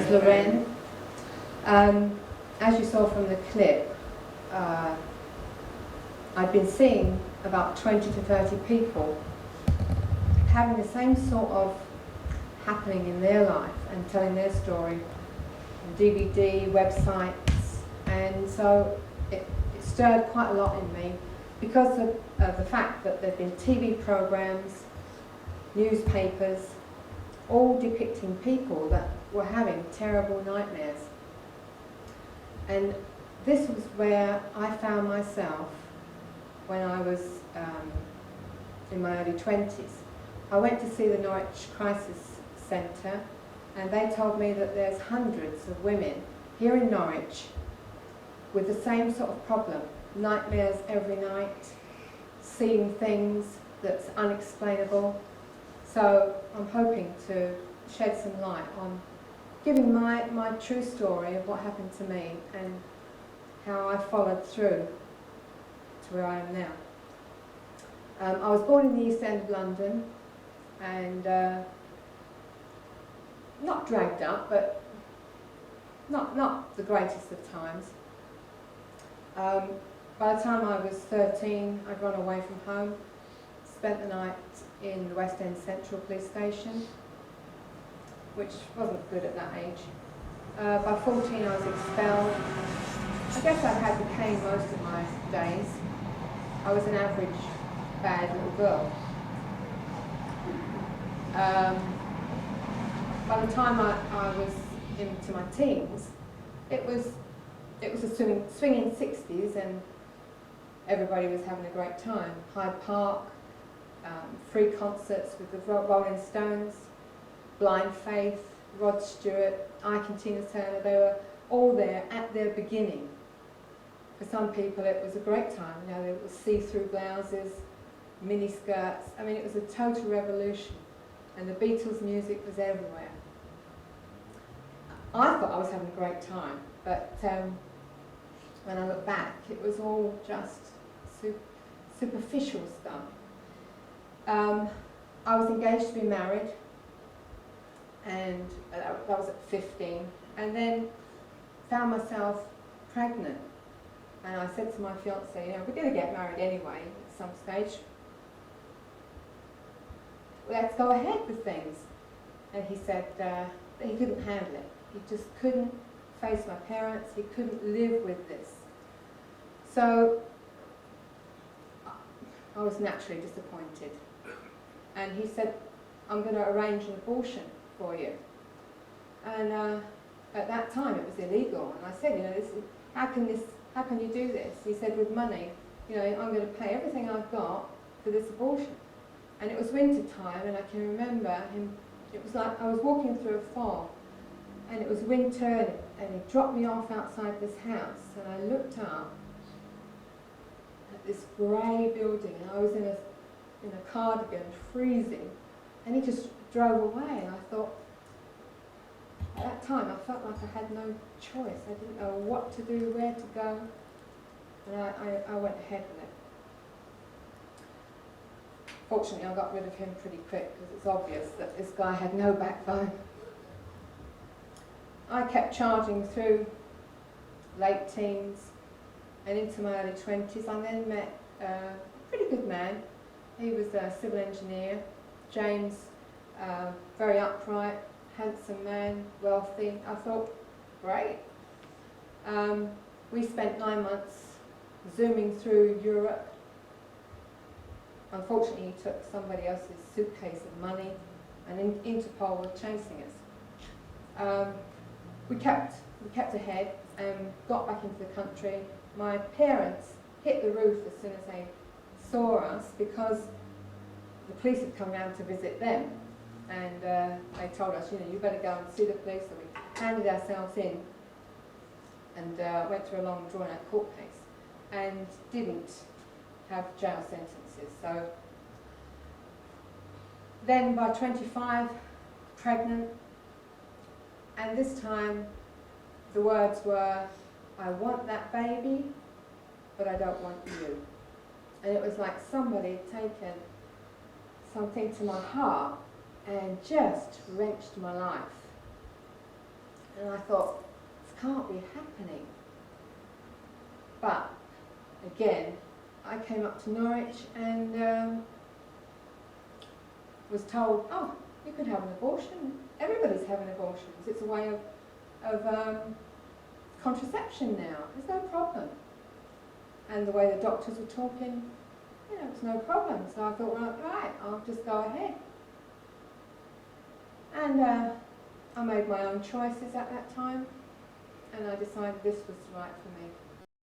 name's Lorraine. As you saw from the clip, I've been seeing about 20 to 30 people having the same sort of happening in their life and telling their story on DVD, websites, and so it stirred quite a lot in me because of the fact that there have been TV programs, newspapers, all depicting people that were having terrible nightmares. And this was where I found myself when I was in my early 20s. I went to see the Norwich Crisis Centre, and they told me that there's hundreds of women here in Norwich with the same sort of problem. Nightmares every night, seeing things that's unexplainable. So I'm hoping to shed some light on giving my true story of what happened to me and how I followed through to where I am now. I was born in the East End of London and not dragged up, but not the greatest of times. By the time I was 13, I'd run away from home, spent the night in the West End Central Police Station, which wasn't good at that age. By 14 I was expelled. I guess I had the cane most of my days. I was an average bad little girl. By the time I was into my teens, it was a swinging 60s and everybody was having a great time. Hyde Park, free concerts with the Rolling Stones, Blind Faith, Rod Stewart, Ike and Tina Turner. They were all there at their beginning. For some people it was a great time. You know, there was see-through blouses, mini skirts. I mean, it was a total revolution, and the Beatles' music was everywhere. I thought I was having a great time, but when I look back, it was all just superficial stuff. I was engaged to be married, and that was at 15, and then found myself pregnant. And I said to my fiance, you know, we're going to get married anyway at some stage. Let's go ahead with things. And he said that he couldn't handle it. He just couldn't face my parents. He couldn't live with this. So I was naturally disappointed. And he said, I'm going to arrange an abortion for you. And at that time it was illegal. And I said, you know, how can you do this? He said, with money, you know, I'm going to pay everything I've got for this abortion. And it was winter time, and I can remember him, it was like I was walking through a fog, and it was winter, and he dropped me off outside this house, and I looked up at this grey building, and I was in a cardigan, freezing, and he just drove away, and I thought, at that time I felt like I had no choice. I didn't know what to do, where to go, and I went ahead with it. Fortunately, I got rid of him pretty quick because it's obvious that this guy had no backbone. I kept charging through late teens and into my early 20s. I then met a pretty good man. He was a civil engineer, James, very upright, handsome man, wealthy. I thought, great. We spent 9 months zooming through Europe. Unfortunately, he took somebody else's suitcase of money, and Interpol were chasing us. We kept ahead and got back into the country. My parents hit the roof as soon as they saw us because the police had come round to visit them, and they told us, you know, you better go and see the police. So we handed ourselves in and went through a long drawn-out court case and didn't have jail sentences. So then by 25, pregnant, and this time the words were, I want that baby, but I don't want you. And it was like somebody had taken something to my heart and just wrenched my life. And I thought, this can't be happening. But again, I came up to Norwich and was told, oh, you can have an abortion. Everybody's having abortions. It's a way of contraception now. There's no problem. And the way the doctors were talking, you know, it's no problem. So I thought, well, right, I'll just go ahead. And I made my own choices at that time, and I decided this was right for me.